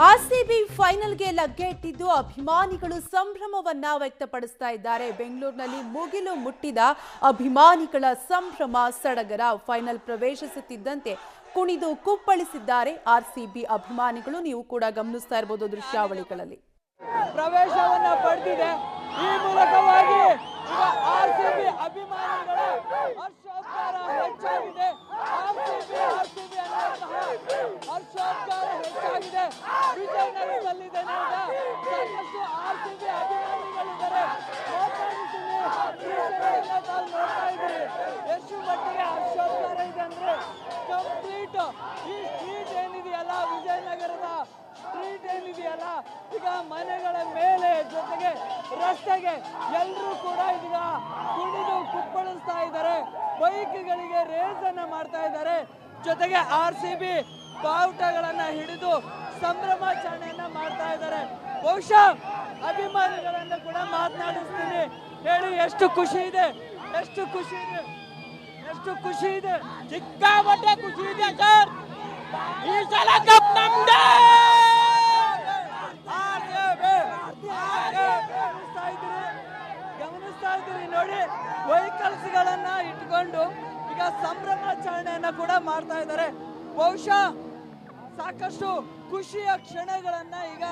RCB ಫೈನಲ್ಗೆ ಲಗ್ಗೆ ಇಟ್ಟಿದ್ದು ಅಭಿಮಾನಿಗಳು ಸಂಭ್ರಮವನ್ನ ವ್ಯಕ್ತಪಡಿಸ್ತಾ ಇದ್ದಾರೆ. ಬೆಂಗಳೂರಿನಲ್ಲಿ ಮುಗಿಲು ಮುಟ್ಟಿದ ಅಭಿಮಾನಿಗಳ ಸಂಭ್ರಮ ಸಡಗರ. ಫೈನಲ್ ಪ್ರವೇಶಿಸುತ್ತಿದ್ದಂತೆ ಕುಣಿದು ಕುಪ್ಪಳಿಸಿದ್ದಾರೆ ಆರ್ಸಿಬಿ ಅಭಿಮಾನಿಗಳು. ನೀವು ಕೂಡ ಗಮನಿಸ್ತಾ ಇರಬಹುದು ದೃಶ್ಯಾವಳಿಗಳಲ್ಲಿ. ಪ್ರವೇಶವನ್ನ ಪಡೆದಿದೆ. ಈ ಮೂಲಕವಾಗಿ ಈಗ ಆರ್ಸಿಬಿ ಅಭಿಮಾನಿಗಳ ಹರ್ಷೋದ್ಗಾರ ಹೆಚ್ಚಾಗಿದೆ. ಆರ್ಸಿಬಿ ಅನ್ನುವಂತಹ ಹರ್ಷೋದ್ಗಾರ ಹೆಚ್ಚಾಗಿದೆ. ವಿಜಯನಗರದಲ್ಲಿದೆ ಸಾಕಷ್ಟು ಆರ್ಸಿಬಿ ಅಭಿಮಾನಿಗಳಿದ್ದಾರೆ. ನೋಡ್ತಾ ಇದ್ದೀರಿ ಎಷ್ಟು ಮಟ್ಟಿಗೆ ಹರ್ಷೋದ್ಗಾರ ಇದೆ ಅಂದ್ರೆ ಕಂಪ್ಲೀಟ್ ಈ ಸ್ಟ್ರೀಟ್ ಏನಿದೆಯಲ್ಲ, ವಿಜಯನಗರದ ಸ್ಟ್ರೀಟ್ ಏನಿದೆಯಲ್ಲ, ಈಗ ಮನೆಗಳ ಮೇಲೆ ಜೊತೆಗೆ ರಸ್ತೆಗೆ ಎಲ್ಲರೂ ಕೂಡ ಈಗ ಕುಣಿದು ಕುಪ್ಪಳಿಸ್ತಾ ಇದ್ದಾರೆ. ಬೈಕ್ಗಳಿಗೆ ರೇಸ್ ಅನ್ನ ಮಾಡ್ತಾ ಇದ್ದಾರೆ. ಜೊತೆಗೆ ಆರ್ಸಿಬಿ ಬಾವುಟಗಳನ್ನ ಹಿಡಿದು ಸಂಭ್ರಮಾಚರಣೆಯನ್ನ ಮಾಡ್ತಾ ಇದ್ದಾರೆ. ಬಹುಶಃ ಅಭಿಮಾನಿಗಳನ್ನ ಕೂಡ ಮಾತನಾಡಿಸ್ತೀನಿ. ಹೇಳಿ, ಎಷ್ಟು ಖುಷಿ ಇದೆ, ಎಷ್ಟು ಖುಷಿ ಇದೆ, ಎಷ್ಟು ಖುಷಿ ಇದೆ. ಸಿಕ್ಕಾಪಟ್ಟೆ ಖುಷಿ ಇದೆ ಸರ್. ಈ ಸಲ ಕಪ್ ನಮ್ದೇ. ಗಮನಿಸ್ತಾ ಇದ್ದೀರಿ ನೋಡಿ, ವೆಹಿಕಲ್ಸ್ ಗಳನ್ನ ಇಟ್ಕೊಂಡು ಈಗ ಸಂಭ್ರಮಾಚರಣೆಯನ್ನ ಕೂಡ ಮಾಡ್ತಾ ಇದ್ದಾರೆ. ಬಹುಶಃ ಸಾಕಷ್ಟು ಖುಷಿಯ ಕ್ಷಣಗಳನ್ನ ಈಗ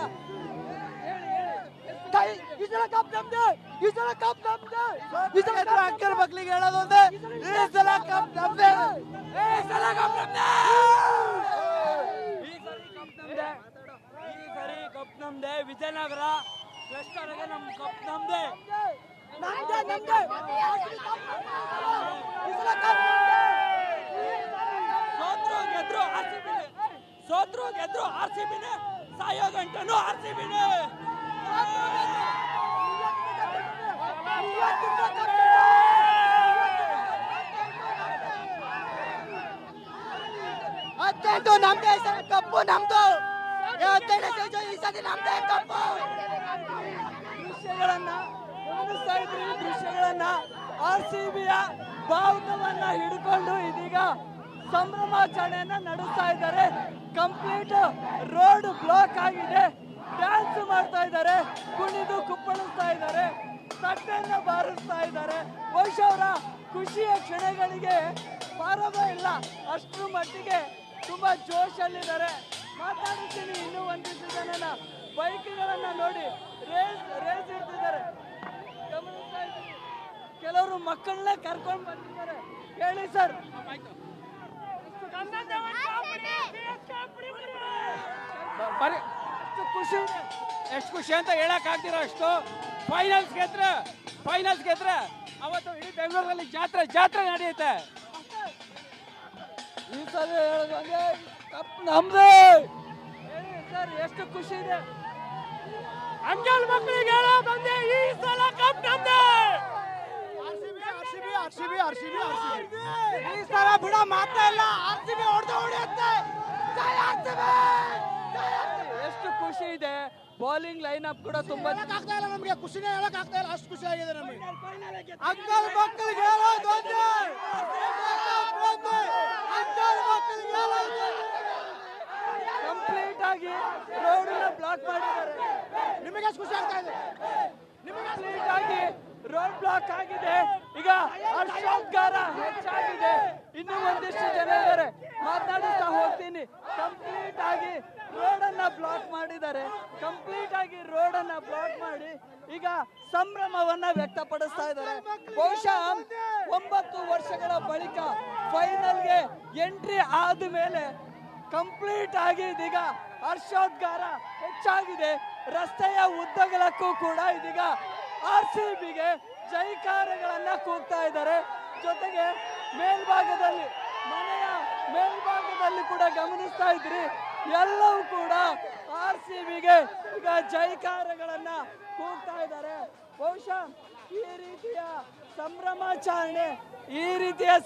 ಅಕ್ಕರ ಮಕ್ಕಳಿಗೆ ಹೇಳೋದೊಂದೇ, ಈ ಸಲ ಕಪ್ ನಮ್ದೇ, ಈ ಸಲ ಕಪ್ ನಮ್ದೇ, ಈ ಸರಿ ಕಪ್ ನಮ್ದೇ. ವಿಜಯನಗರ ಕ್ಲಸ್ಟರ್ಗೆ ನಮ್ ಕಪ್ ನಮ್ದೇ. ಸೋತ್ರು ಗೆದ್ರು ಆರ್ಸಿಬಿನೇ, ಸಾಯೋ ಗಂಟನು ಆರ್ಸಿಬಿನೇ. ಅತ್ಯಂತ ನಮ್ದೇ ಕಪ್ಪು, ನಮ್ದು ದೃಶ್ಯಗಳನ್ನ ಗಮನಿಸ್ತಾ ಇದ್ರಿ. ದೃಶ್ಯಗಳನ್ನ ಆರ್ಸಿಬಿಯ ಬಾವುಟವನ್ನ ಹಿಡ್ಕೊಂಡು ಇದೀಗ ಸಂಭ್ರಮಾಚರಣೆಯನ್ನ ನಡೆಸ್ತಾ ಇದ್ದಾರೆ. ಕಂಪ್ಲೀಟ್ ರೋಡ್ ಬ್ಲಾಕ್ ಆಗಿದೆ. ಡ್ಯಾನ್ಸ್ ಮಾಡ್ತಾ ಇದ್ದಾರೆ, ಕುಣಿದು ಕುಪ್ಪಳಿಸ್ತಾ ಇದ್ದಾರೆ, ತಟ್ಟೆಯನ್ನ ಬಾರಿಸ್ತಾ ಇದ್ದಾರೆ. ಬಹುಶಃ ಅವರ ಖುಷಿಯ ಕ್ಷಣಗಳಿಗೆ ಪಾರವೇ ಇಲ್ಲ, ಅಷ್ಟರ ಮಟ್ಟಿಗೆ ತುಂಬಾ ಜೋಶಲ್ಲಿದ್ದಾರೆ. ಮಾತಾಡ್ತೀನಿ ಇನ್ನೂ ಒಂದಿಷ್ಟು ಜನನ. ಬೈಕ್ಗಳನ್ನ ನೋಡಿ ರೇಸ್ ಇಡ್ತಿದ್ದಾರೆ. ಗಮನಿಸ್ತಾ ಇದ್ದೀನಿ, ಕೆಲವರು ಮಕ್ಕಳನ್ನ ಕರ್ಕೊಂಡು ಬಂದಿದ್ದಾರೆ. ಹೇಳಿ ಸರ್, ಖುಷಿ, ಎಷ್ಟು ಖುಷಿ ಅಂತ ಹೇಳಕ್ ಆಗ್ತಿರೋ ಅಷ್ಟು. ಫೈನಲ್ಸ್ ಗೆದ್ರೆ ಅವತ್ತು ಇಡೀ ಬೆಂಗಳೂರಲ್ಲಿ ಜಾತ್ರೆ ನಡೆಯುತ್ತೆ. ಈ ಸಲ ಹೇಳೋದಂಗೆ ಕಪ್ ನಮ್ದೇ. ಸರ್, ಎಷ್ಟು ಖುಷಿ ಇದೆ. ಅಂಕಲ್ ಮಕ್ಕಳಿಗೆ ಹೇಳೋದಂಗೆ ಈ ಸಲ ಕಪ್ ನಮ್ದೇ. ಈ ಸಲ ಬಿಡ ಮಾತಾ ಇಲ್ಲ. ಆರ್ಸಿಬಿ ಹೊಡೆಯುತ್ತೆ. ಎಷ್ಟು ಖುಷಿ ಇದೆ. ಬೌಲಿಂಗ್ ಲೈನ್ ಅಪ್ ಕೂಡ ತುಂಬಾ ಆಗ್ತಾ ಇಲ್ಲ. ನಮಗೆ ಖುಷಿನೇ ಹೇಳಕ್ ಆಗ್ತಾ ಇಲ್ಲ, ಅಷ್ಟು ಖುಷಿ ಆಗಿದೆ ನಮಗೆ. ಅಂಕಲ್ ಮಕ್ಕಳಿಗೆ ಕಂಪ್ಲೀಟ್ ಆಗಿ ರೋಡ್ ಬ್ಲಾಕ್ ಮಾಡಿದ್ದಾರೆ. ನಿಮಗೆ ಖುಷಿ ಆಗ್ತಾ ಇದೆ. ಕಂಪ್ಲೀಟ್ ಆಗಿ ರೋಡ್ ಬ್ಲಾಕ್ ಆಗಿದೆ. ಈಗ ಹರ್ಷೋದ್ಗಾರ ಹೆಚ್ಚಾಗಿದೆ. ಇನ್ನೂ ಒಂದಿಷ್ಟು ಜನ ಇದ್ದಾರೆ, ಮಾತನಾಡುತ್ತಾ ಹೋಗ್ತೀನಿ. ಕಂಪ್ಲೀಟ್ ಆಗಿ ರೋಡ್ ಅನ್ನ ಬ್ಲಾಕ್ ಮಾಡಿದ್ದಾರೆ. ಕಂಪ್ಲೀಟ್ ಆಗಿ ರೋಡ್ ಅನ್ನ ಬ್ಲಾಕ್ ಮಾಡಿ ಈಗ ಸಂಭ್ರಮವನ್ನ ವ್ಯಕ್ತಪಡಿಸ್ತಾ ಇದ್ದಾರೆ. ಬಹುಶಃ 9 ವರ್ಷಗಳ ಬಳಿಕ ಫೈನಲ್ಗೆ ಎಂಟ್ರಿ ಆದ ಮೇಲೆ ಕಂಪ್ಲೀಟ್ ಆಗಿ ಇದೀಗ ಹರ್ಷೋದ್ಗಾರ ಹೆಚ್ಚಾಗಿದೆ. ರಸ್ತೆಯ ಉದ್ದಗಲಕ್ಕೂ ಕೂಡ ಇದೀಗ ಆರ್ಸಿಬಿಗೆ ಜೈಕಾರಗಳನ್ನ ಕೂಗ್ತಾ ಇದ್ದಾರೆ. ಜೊತೆಗೆ ಮೇಲ್ಭಾಗದಲ್ಲಿ, ಮನೆಯ ಮೇಲ್ಭಾಗದಲ್ಲಿ ಕೂಡ ಗಮನಿಸ್ತಾ ಇದ್ರಿ, ಎಲ್ಲವೂ ಕೂಡ ಆರ್ಸಿಬಿಗೆ ಈಗ ಜೈಕಾರಗಳನ್ನ ಕೂಗ್ತಾ ಇದ್ದಾರೆ. ಬಹುಶಃ ಈ ರೀತಿಯ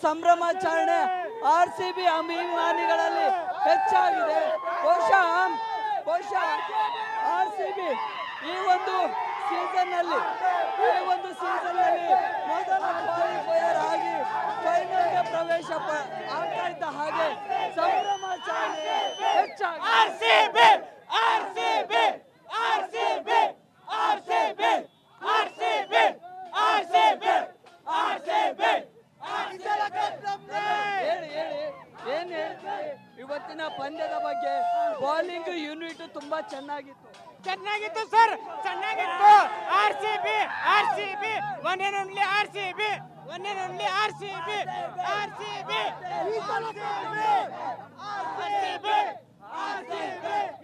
ಸಂಭ್ರಮಾಚರಣೆ ಆರ್ಸಿಬಿ ಅಭಿಮಾನಿಗಳಲ್ಲಿ ಹೆಚ್ಚಾಗಿದೆ. ಬಹುಶಃ ಆರ್ಸಿಬಿ ಈ ಒಂದು ಸೀಸನ್ ನಲ್ಲಿ ಮೊದಲ ಕ್ವಾಲಿಫೈಯರ್ ಆಗಿ ಫೈನಲ್ಗೆ ಪ್ರವೇಶ ಆಗ್ತಾ ಇದ್ದ ಹಾಗೆ ಸಂಭ್ರಮಾಚರಣೆ ಹೆಚ್ಚಾಗಿ ಚೆನ್ನಾಗಿತ್ತು ಸರ್, ಚೆನ್ನಾಗಿತ್ತು. RCB one and only RCB.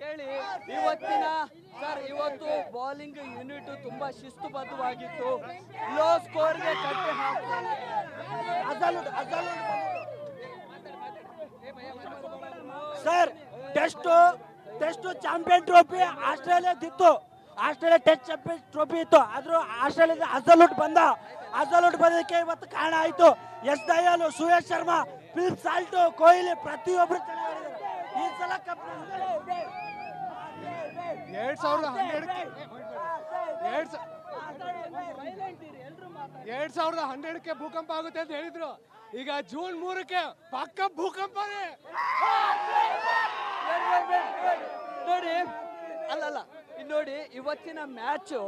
ಹೇಳಿ ಇವತ್ತು ಬೌಲಿಂಗ್ ಯೂನಿಟ್ ತುಂಬಾ ಶಿಸ್ತುಬದ್ಧವಾಗಿತ್ತು. ಲೋ ಸ್ಕೋರ್ಗೆ ಕಟ್ಟಿ ಸರ್ ಟೆಸ್ಟ್ ಚಾಂಪಿಯನ್ ಟ್ರೋಫಿ ಆಸ್ಟ್ರೇಲಿಯಾದಿತ್ತು. ಆಸ್ಟ್ರೇಲಿಯಾ ಟೆಸ್ಟ್ ಚಾಂಪಿಯನ್ ಟ್ರೋಫಿ ಇತ್ತು. ಆದ್ರೂ ಆಸ್ಟ್ರೇಲಿಯಾದ ಅಜಲೂಟ್ ಬಂದಕ್ಕೆ ಇವತ್ತು ಕಾರಣ ಆಯ್ತು. S Dayal, Suyash Sharma, Philip Salt, Kohli ಪ್ರತಿಯೊಬ್ಬರು ಚೆನ್ನಾಗಿದ್ದಾರೆ. ಈ ಸಲ ಕಪ್ 2012ಕ್ಕೆ ಭೂಕಂಪ ಆಗುತ್ತೆ ಅಂತ ಹೇಳಿದ್ರು. ಈಗ ಜೂನ್ 3ಕ್ಕೆ ಪಕ್ಕ ಭೂಕಂಪನೇ. ನೋಡಿ ಇವತ್ತಿನ ಮ್ಯಾಚು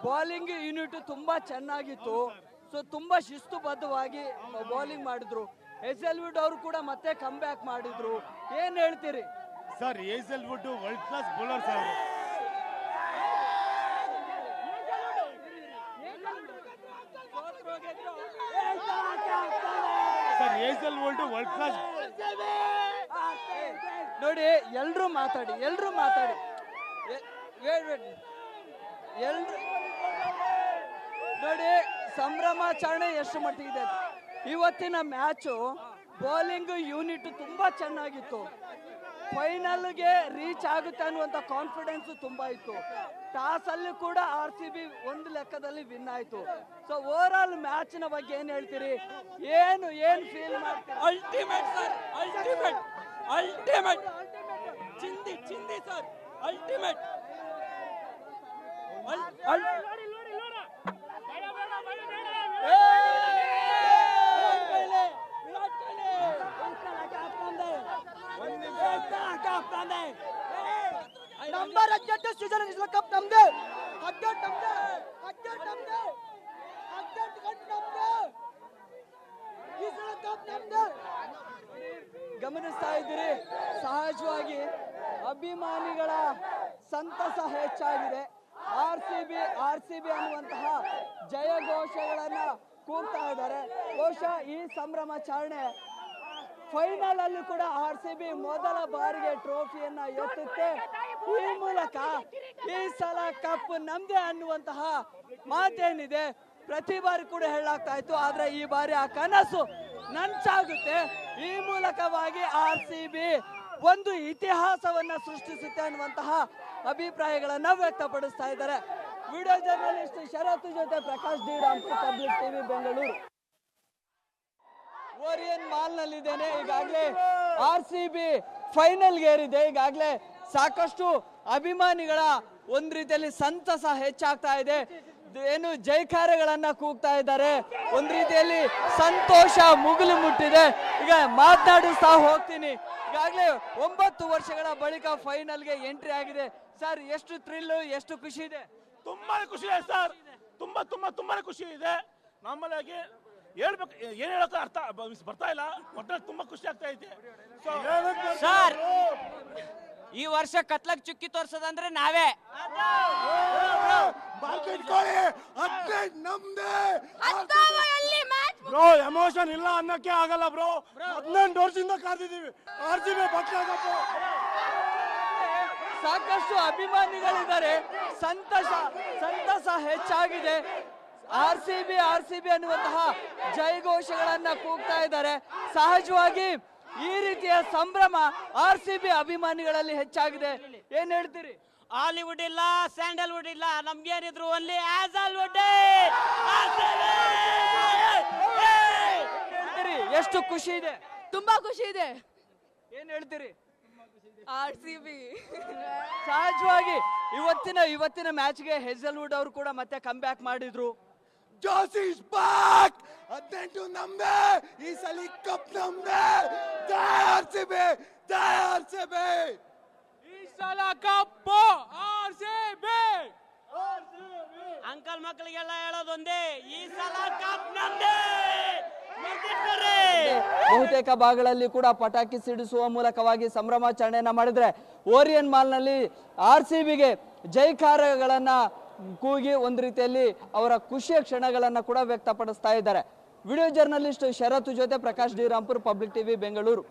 ಬೌಲಿಂಗ್ ಯೂನಿಟ್ ತುಂಬಾ ಚೆನ್ನಾಗಿತ್ತು. ಸೊ ತುಂಬಾ ಶಿಸ್ತುಬದ್ಧವಾಗಿ ಬೌಲಿಂಗ್ ಮಾಡಿದ್ರು. ಹೇಸಲ್ವುಡ್ ಅವರು ಕೂಡ ಮತ್ತೆ ಕಮ್ ಬ್ಯಾಕ್ ಮಾಡಿದ್ರು. ಏನ್ ಹೇಳ್ತೀರಿ sir? Hazlewood world class bowler sir. Hazlewood world class. ನೋಡಿ ಎಲ್ರು ಮಾತಾಡಿ ನೋಡಿ ಸಂಭ್ರಮಾಚರಣೆ ಎಷ್ಟು ಮಟ್ಟಿಗಿದೆ. ಇವತ್ತಿನ ಮ್ಯಾಚು ಬೌಲಿಂಗ್ ಯೂನಿಟ್ ತುಂಬಾ ಚೆನ್ನಾಗಿತ್ತು. ಫೈನಲ್ಗೆ ರೀಚ್ ಆಗುತ್ತೆ ಅನ್ನುವಂಥ ಕಾನ್ಫಿಡೆನ್ಸ್ ತುಂಬಾ ಇತ್ತು. ಟಾಸ್ ಅಲ್ಲಿ ಕೂಡ RCB ಒಂದು ಲೆಕ್ಕದಲ್ಲಿ ವಿನ್ ಆಯ್ತು. ಸೊ ಓವರ್ ಆಲ್ ಮ್ಯಾಚ್ ನ ಬಗ್ಗೆ ಏನ್ ಹೇಳ್ತೀರಿ? ಏನು ಫೀಲ್ ಮಾಡ್ತೀರಿ? ಅಲ್ಟಿಮೇಟ್ ಸರ್, ಚಿಂದಿ sir, ultimate. Number 18 season is cup ನಮ್ದೆ. ಗಮನಿಸ್ತಾ ಇದ್ದೀರಿ, ಸಹಜವಾಗಿ ಅಭಿಮಾನಿಗಳ ಸಂತಸ ಹೆಚ್ಚಾಗಿದೆ. RCB ಅನ್ನುವಂತಹ ಜಯಘೋಷಗಳನ್ನ ಕೂಗ್ತಾ ಇದ್ದಾರೆ. ಬಹುಶಃ ಈ ಸಂಭ್ರಮಾಚರಣೆ ಫೈನಲ್ ಅಲ್ಲೂ ಕೂಡ RCB ಮೊದಲ ಬಾರಿಗೆ ಟ್ರೋಫಿಯನ್ನ ಎತ್ತುತ್ತೆ. ಈ ಮೂಲಕ ಈ ಸಲ ಕಪ್ ನಮ್ದೇ ಅನ್ನುವಂತಹ ಮಾತೇನಿದೆ ಪ್ರತಿ ಬಾರಿ ಕೂಡ ಹೇಳಲಾಗ್ತಾ ಇತ್ತು. ಆದ್ರೆ ಈ ಬಾರಿ ಆ ಕನಸು ನನಸಾಗುತ್ತೆ. ಈ ಮೂಲಕವಾಗಿ RCB ಒಂದು ಇತಿಹಾಸವನ್ನ ಸೃಷ್ಟಿಸುತ್ತೆ ಅನ್ನುವಂತಹ ಅಭಿಪ್ರಾಯಗಳನ್ನ ವ್ಯಕ್ತಪಡಿಸ್ತಾ ಇದ್ದಾರೆ. ವಿಡಿಯೋ ಜರ್ನಲಿಸ್ಟ್ ಶರತ್ ಜೊತೆ Prakash D Rampur, public TV, Bengaluru. Orion mall ನಲ್ಲಿದ್ದೇನೆ. ಈಗಾಗಲೇ RCB ಫೈನಲ್ಗೆ ಏರಿದೆ. ಈಗಾಗಲೇ ಸಾಕಷ್ಟು ಅಭಿಮಾನಿಗಳ ಒಂದ್ ರೀತಿಯಲ್ಲಿ ಸಂತಸ ಹೆಚ್ಚಾಗ್ತಾ ಇದೆ. ಏನು ಜೈಕಾರಗಳನ್ನ ಕೂಗ್ತಾ ಇದ್ದಾರೆ. ಒಂದ್ ರೀತಿಯಲ್ಲಿ ಸಂತೋಷ ಮುಗಿಲು ಮುಟ್ಟಿದೆ. ಈಗ ಮಾತನಾಡಿಸ್ತಾ ಹೋಗ್ತೀನಿ. ಈಗಾಗಲೇ 9 ವರ್ಷಗಳ ಬಳಿಕ ಫೈನಲ್ಗೆ ಎಂಟ್ರಿ ಆಗಿದೆ. ಸರ್, ಎಷ್ಟು ಥ್ರಿಲ್, ಎಷ್ಟು ಖುಷಿ ಇದೆ? ತುಂಬಾನೇ ಖುಷಿ ಇದೆ ಸರ್. ತುಂಬಾನೇ ಖುಷಿ ಇದೆ. ನಮ್ಮಲ್ಲಿ ಹೇಳ್ಬೇಕು, ಏನ್ ಹೇಳೋಕೆ ಅರ್ಥ ಬರ್ತಾ ಇಲ್ಲ. ಒಟ್ಟಲ್ಲಿ ತುಂಬಾ ಖುಷಿ ಆಗ್ತಾ ಇದೆ ಸರ್. ಈ ವರ್ಷ ಕತ್ಲಕ್ ಚುಕ್ಕಿ ತೋರ್ಸೋದಂದ್ರೆ ನಾವೇ. ಬ್ರೋ, ಎಮೋಷನ್ ಇಲ್ಲ ಅನ್ನಕ್ಕೆ ಆಗಲ್ಲ ಬ್ರೋ. 18 ವರ್ಷದಿಂದ ಕಾದಿದ್ದೀವಿ. RCB ಸಾಕಷ್ಟು ಅಭಿಮಾನಿಗಳಿದ್ದಾರೆ. ಸಂತಸ ಹೆಚ್ಚಾಗಿದೆ. RCB ಅನ್ನುವಂತಹ ಜಯಘೋಷಗಳನ್ನ ಕೂಗ್ತಾ ಇದ್ದಾರೆ. ಸಹಜವಾಗಿ ಈ ರೀತಿಯ ಸಂಭ್ರಮ RCB ಅಭಿಮಾನಿಗಳಲ್ಲಿ ಹೆಚ್ಚಾಗಿದೆ. ಏನ್ ಹೇಳ್ತೀರಿ? ಹಾಲಿವುಡ್ ಇಲ್ಲ, ಸ್ಯಾಂಡಲ್ವುಡ್ ಇಲ್ಲ, ನಮ್ಗೇನಿದ್ರು ಅಲ್ಲಿ ಆಸಲ್ವುಡ್. ಎಷ್ಟು ಖುಷಿ ಇದೆ? ತುಂಬಾ ಖುಷಿ ಇದೆ. ಏನ್ ಹೇಳ್ತೀರಿ? RCB ಸಹಜವಾಗಿ ಇವತ್ತಿನ ಮ್ಯಾಚ್ಗೆ ಹೇಸಲ್ವುಡ್ ಅವರು ಕೂಡ ಮತ್ತೆ ಕಮ್ ಬ್ಯಾಕ್ ಮಾಡಿದ್ರು. ಜಾಸಿಸ್ ಬ್ಯಾಕ್. 18 ನಮ್ದೇ. ಈ ಸಲ ಕಪ್ ನಮ್ದೇ. ಜೈ RCB. ಈ ಸಲ ಕಪ್ RCB. ಅಂಕಲ್ ಮಕ್ಕಳಿಗೆಲ್ಲ ಹೇಳೋದೊಂದೇ, ಈ ಸಲ ಕಪ್ ನಮ್ದೇ. ಬಹುತೇಕ ಭಾಗಗಳಲ್ಲಿ ಕೂಡ ಪಟಾಕಿ ಸಿಡಿಸುವ ಮೂಲಕವಾಗಿ ಸಂಭ್ರಮಾಚರಣೆಯನ್ನ ಮಾಡಿದ್ರೆ ಓರಿಯನ್ ಮಾಲ್ನಲ್ಲಿ RCBಗೆ ಜೈಕಾರಗಳನ್ನ ಕೂಗಿ ಒಂದು ರೀತಿಯಲ್ಲಿ ಅವರ ಖುಷಿಯ ಕ್ಷಣಗಳನ್ನ ಕೂಡ ವ್ಯಕ್ತಪಡಿಸ್ತಾ ಇದ್ದಾರೆ. ವಿಡಿಯೋ ಜರ್ನಲಿಸ್ಟ್ ಶರತ್ ಜೊತೆ Prakash D Rampur, public TV, Bengaluru.